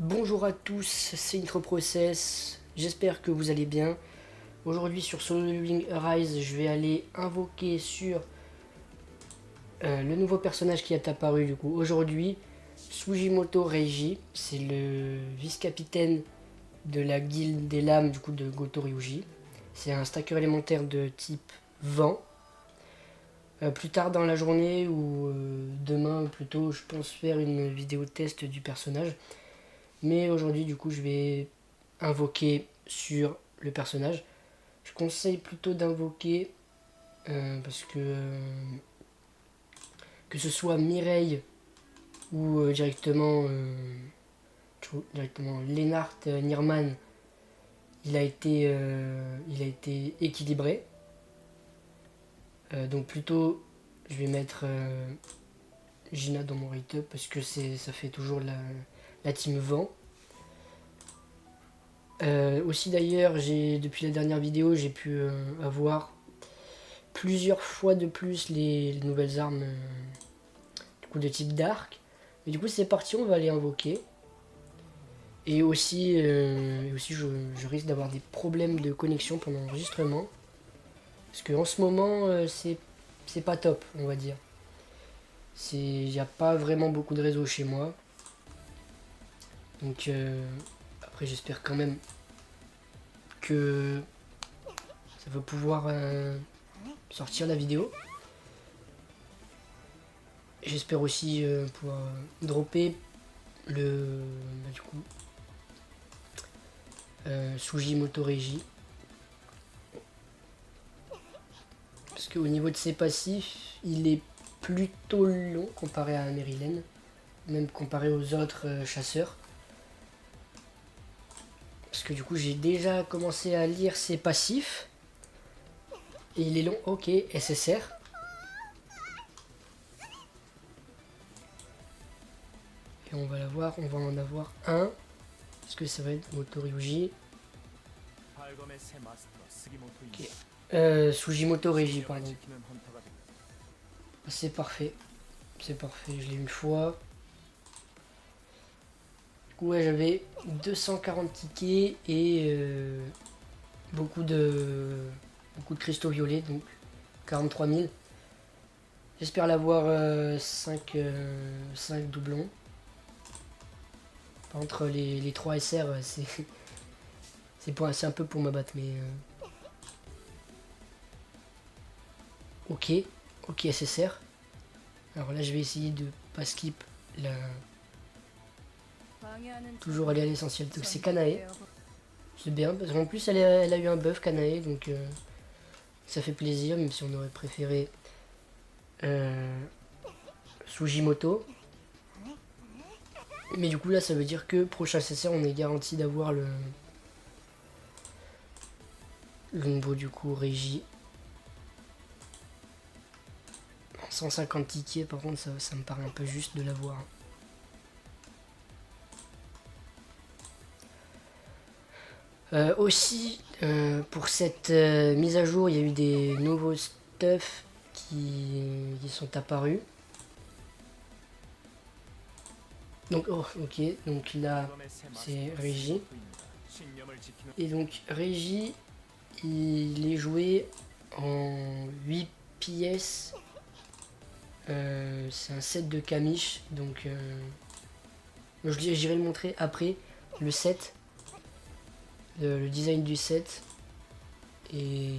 Bonjour à tous, c'est IntroProcess, j'espère que vous allez bien. Aujourd'hui sur Solo Leveling Arise, je vais aller invoquer sur le nouveau personnage qui est apparu du coup aujourd'hui, Sugimoto Reiji, c'est le vice-capitaine de la guilde des lames du coup de Goto Ryuji. C'est un stacker élémentaire de type vent. Plus tard dans la journée ou demain plutôt, je pense faire une vidéo test du personnage. Mais aujourd'hui, du coup, je vais invoquer sur le personnage. Je conseille plutôt d'invoquer parce que ce soit Mireille ou directement Lennart Nirman, il a été équilibré. Donc plutôt, je vais mettre Gina dans mon rate-up parce que ça fait toujours la team vent. Aussi d'ailleurs, depuis la dernière vidéo, j'ai pu avoir plusieurs fois de plus les nouvelles armes du coup de type dark. Mais du coup c'est parti, on va les invoquer. Et aussi, je risque d'avoir des problèmes de connexion pendant l'enregistrement. Parce qu'en ce moment, c'est pas top, on va dire. Il n'y a pas vraiment beaucoup de réseau chez moi. Donc après j'espère quand même que ça va pouvoir sortir la vidéo. J'espère aussi pouvoir dropper du coup Sugimoto Reiji. Parce qu'au niveau de ses passifs, il est plutôt long comparé à Merilene, même comparé aux autres chasseurs. Parce que du coup j'ai déjà commencé à lire ses passifs. Et il est long, ok, SSR. Et on va l'avoir, on va en avoir un. Est-ce que ça va être Moto Ryuji? Ok. Sugimoto Reiji, pardon. C'est parfait. C'est parfait, je l'ai une fois. Du coup, ouais, j'avais 240 tickets et beaucoup de cristaux violets, donc 43 000. J'espère l'avoir 5 doublons. Entre les 3 SR, c'est un peu pour m'abattre, mais... Ok, ok SSR. Alors là, je vais essayer de pas skip la... Toujours aller à l'essentiel. Donc c'est Kanae. C'est bien, parce qu'en plus, elle a eu un buff Kanae, donc ça fait plaisir, même si on aurait préféré Sugimoto. Mais du coup, là, ça veut dire que prochain SSR, on est garanti d'avoir le nouveau, du coup, Régie. 150 tickets, par contre, ça me paraît un peu juste de l'avoir. Aussi, pour cette mise à jour, il y a eu des nouveaux stuff qui sont apparus. Donc, oh, ok, donc là, c'est Régie. Et donc, Régie, il est joué en 8 pièces. C'est un set de Kamish, donc j'irai le montrer après le set, le design du set. Et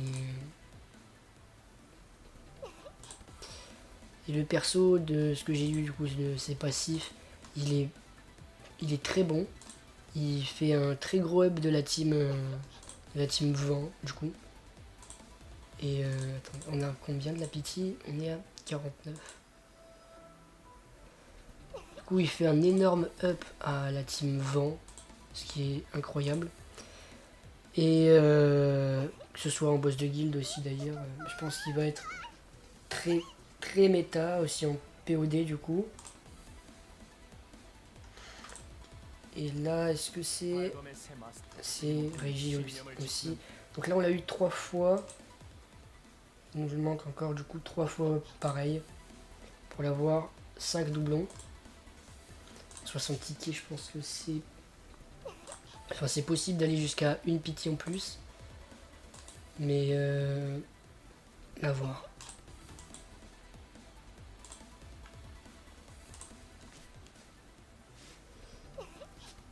le perso, de ce que j'ai eu du coup de ses passifs, il est très bon. Il fait un très gros up de la team vent du coup. Et attends, on a combien de la pitié? On est à 49. Du coup il fait un énorme up à la team vent, ce qui est incroyable. Et que ce soit en boss de guild aussi d'ailleurs, je pense qu'il va être très très méta aussi en POD du coup. Et là, est-ce que c'est Régie aussi. Donc là, on l'a eu 3 fois. Il nous manque encore du coup 3 fois pareil. Pour l'avoir 5 doublons. 60 tickets, je pense que c'est Enfin, c'est possible d'aller jusqu'à une pitié en plus. Mais à voir.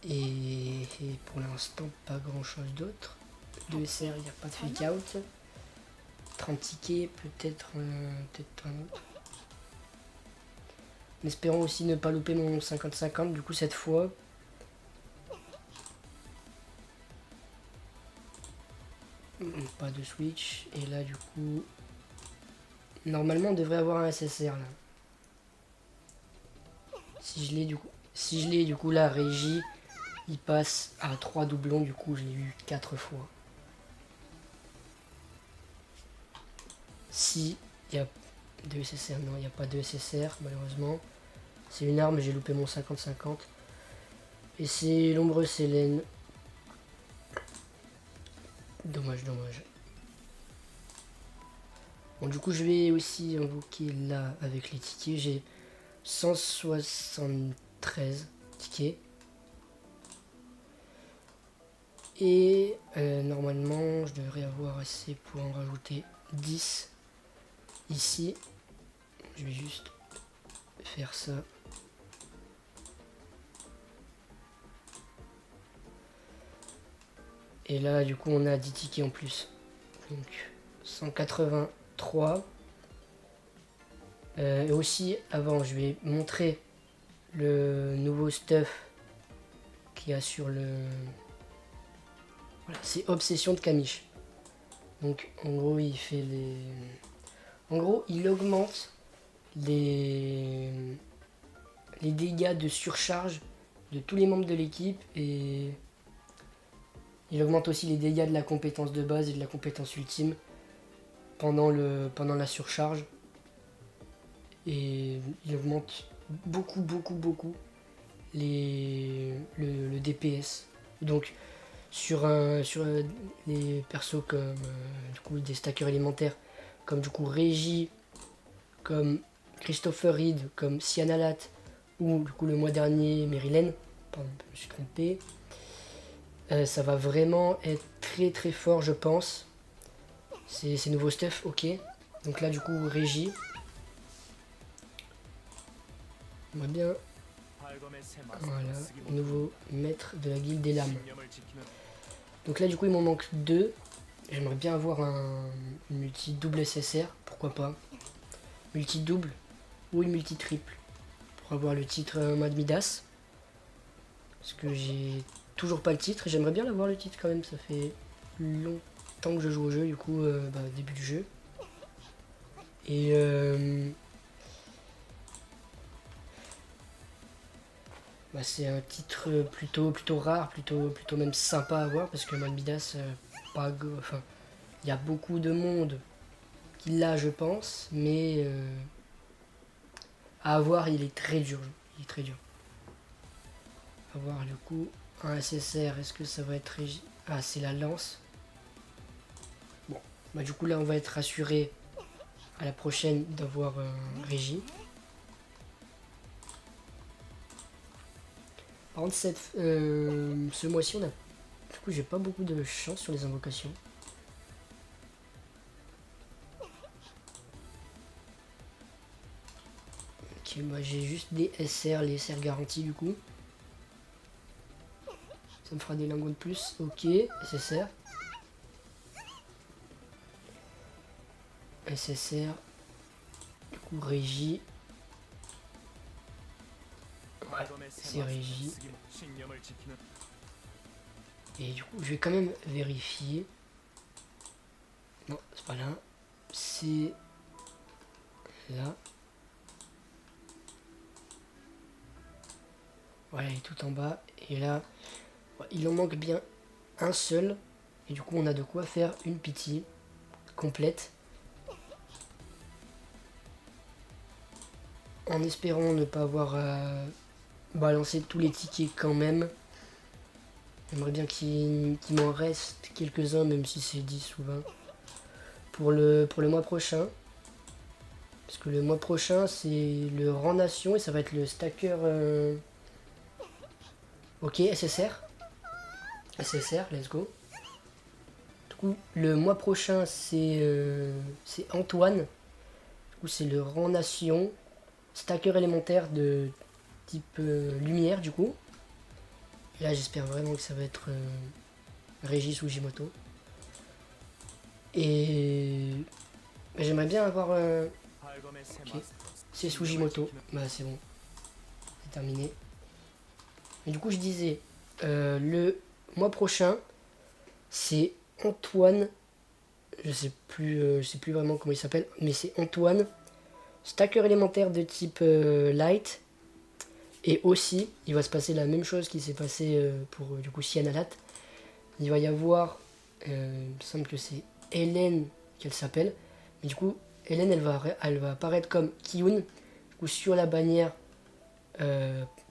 Et pour l'instant, pas grand chose d'autre. 2 SR, il n'y a pas de fake out. 30 tickets, peut-être un autre. En espérant aussi ne pas louper mon 50-50, du coup cette fois. Pas de switch. Et là du coup, normalement on devrait avoir un SSR là. Si je l'ai du coup la régie, il passe à 3 doublons, du coup je l'ai eu 4 fois. Si il y a de SSR, non il n'y a pas de SSR malheureusement. C'est une arme, j'ai loupé mon 50-50. Et c'est l'ombre Célène. Dommage, dommage. Bon, du coup, je vais aussi invoquer là avec les tickets. J'ai 173 tickets. Et normalement, je devrais avoir assez pour en rajouter 10 ici. Je vais juste faire ça. Et là, du coup, on a 10 tickets en plus. Donc, 183. Et aussi, avant, je vais montrer le nouveau stuff qu'il y a sur le... Voilà, c'est Obsession de Kamish. Donc, en gros, il fait les... En gros, il augmente les dégâts de surcharge de tous les membres de l'équipe et il augmente aussi les dégâts de la compétence de base et de la compétence ultime pendant la surcharge. Et il augmente beaucoup le DPS. Donc sur les persos comme du coup des stackers élémentaires comme du coup Régie, comme Christopher Reed, comme Sianalat ou du coup le mois dernier Marilyn, pardon je me suis trompé, ça va vraiment être très fort je pense. C'est nouveau stuff, ok. Donc là du coup Régie. On va bien. Voilà, nouveau maître de la guilde des lames. Donc là du coup il m'en manque 2. J'aimerais bien avoir une multi double SSR, pourquoi pas. Multi double ou une multi triple. Pour avoir le titre Mad Midas. Parce que j'ai toujours pas le titre et j'aimerais bien l'avoir le titre quand même, ça fait longtemps que je joue au jeu, du coup début du jeu. Et c'est un titre plutôt rare, plutôt même sympa à avoir parce que Mad Midas, enfin, il y a beaucoup de monde qui l'a je pense, mais à avoir il est très dur, il est très dur. À voir du coup un SSR, est-ce que ça va être régi? Ah c'est la lance. Bon, bah du coup là on va être rassuré à la prochaine d'avoir un régie. Par contre ce mois-ci on a... Du coup j'ai pas beaucoup de chance sur les invocations. Ok, bah j'ai juste des SR, les SR garantis du coup. Ça me fera des lingots de plus. Ok, SSR. SSR. Du coup, Régie. Ouais, c'est Régie. Et du coup, je vais quand même vérifier. Non, c'est pas là. C'est là. Voilà, il est tout en bas. Et là, il en manque bien un seul. Et du coup, on a de quoi faire une pitié complète. En espérant ne pas avoir balancé tous les tickets quand même. J'aimerais bien qu'il m'en reste quelques-uns, même si c'est 10 ou 20. Pour le mois prochain. Parce que le mois prochain, c'est le rang nation et ça va être le stacker... Ok, SSR. SSR, let's go. Du coup, le mois prochain, c'est Antoine. Du coup, c'est le rang nation. Stacker élémentaire de type lumière, du coup. Et là, j'espère vraiment que ça va être Régis Sugimoto. Et bah, j'aimerais bien avoir... Ok, c'est Sugimoto. Bah, c'est bon. C'est terminé. Et du coup, je disais, le mois prochain, c'est Antoine. Je sais plus vraiment comment il s'appelle, mais c'est Antoine. Stacker élémentaire de type light. Et aussi, il va se passer la même chose qui s'est passé pour du coup Sianalat. Il va y avoir, il me semble que c'est Hélène qu'elle s'appelle. Mais du coup, Hélène, elle va apparaître comme Kiyun. Du coup, sur la bannière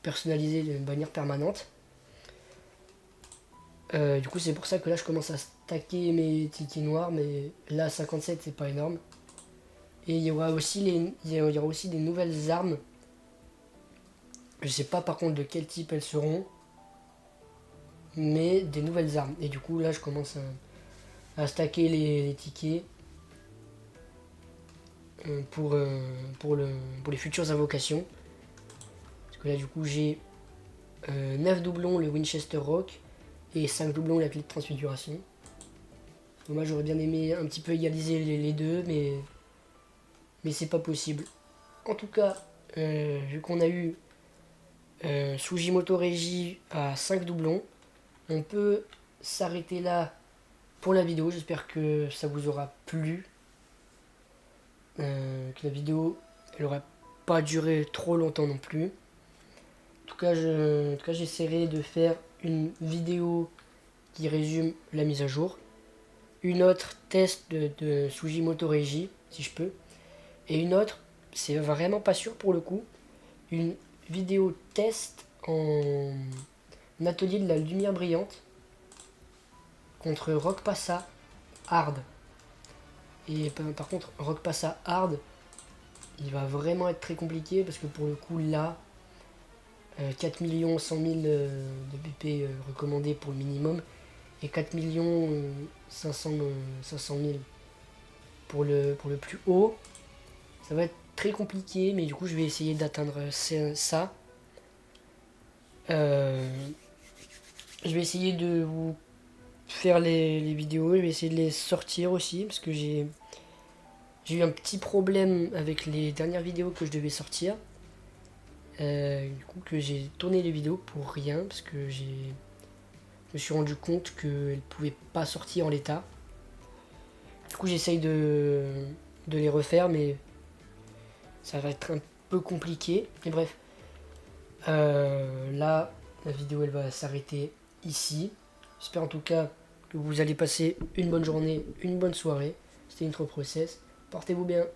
personnalisée, une bannière permanente. Du coup, c'est pour ça que là, je commence à stacker mes tickets noirs. Mais là, 57, c'est pas énorme. Et il y aura aussi des nouvelles armes. Je sais pas par contre de quel type elles seront. Mais des nouvelles armes. Et du coup, là, je commence à stacker les tickets pour les futures invocations. Parce que là, du coup, j'ai 9 doublons le Winchester Rock et 5 doublons la clé de transfiguration. Donc moi, j'aurais bien aimé un petit peu égaliser les deux, mais c'est pas possible. En tout cas, vu qu'on a eu Sugimoto Régie à 5 doublons, on peut s'arrêter là pour la vidéo. J'espère que ça vous aura plu. Que la vidéo elle aura pas duré trop longtemps non plus. En tout cas, j'essaierai de faire une vidéo qui résume la mise à jour. Une autre test de Sugimoto Régie, si je peux. Et une autre, c'est vraiment pas sûr pour le coup, une vidéo test en atelier de la lumière brillante contre Rock Passa Hard. Et par contre, Rock Passa Hard, il va vraiment être très compliqué parce que pour le coup, là, 4 100 000 de BP recommandés pour le minimum et 4 500 000 pour le plus haut. Ça va être très compliqué, mais du coup, je vais essayer d'atteindre ça. Je vais essayer de vous faire les vidéos, je vais essayer de les sortir aussi parce que j'ai eu un petit problème avec les dernières vidéos que je devais sortir. Du coup, que j'ai tourné les vidéos pour rien parce que je me suis rendu compte qu'elles ne pouvaient pas sortir en l'état. Du coup, j'essaye de les refaire, mais ça va être un peu compliqué. Mais bref, là, la vidéo elle va s'arrêter ici. J'espère en tout cas que vous allez passer une bonne journée, une bonne soirée. C'était Intro Process. Portez-vous bien.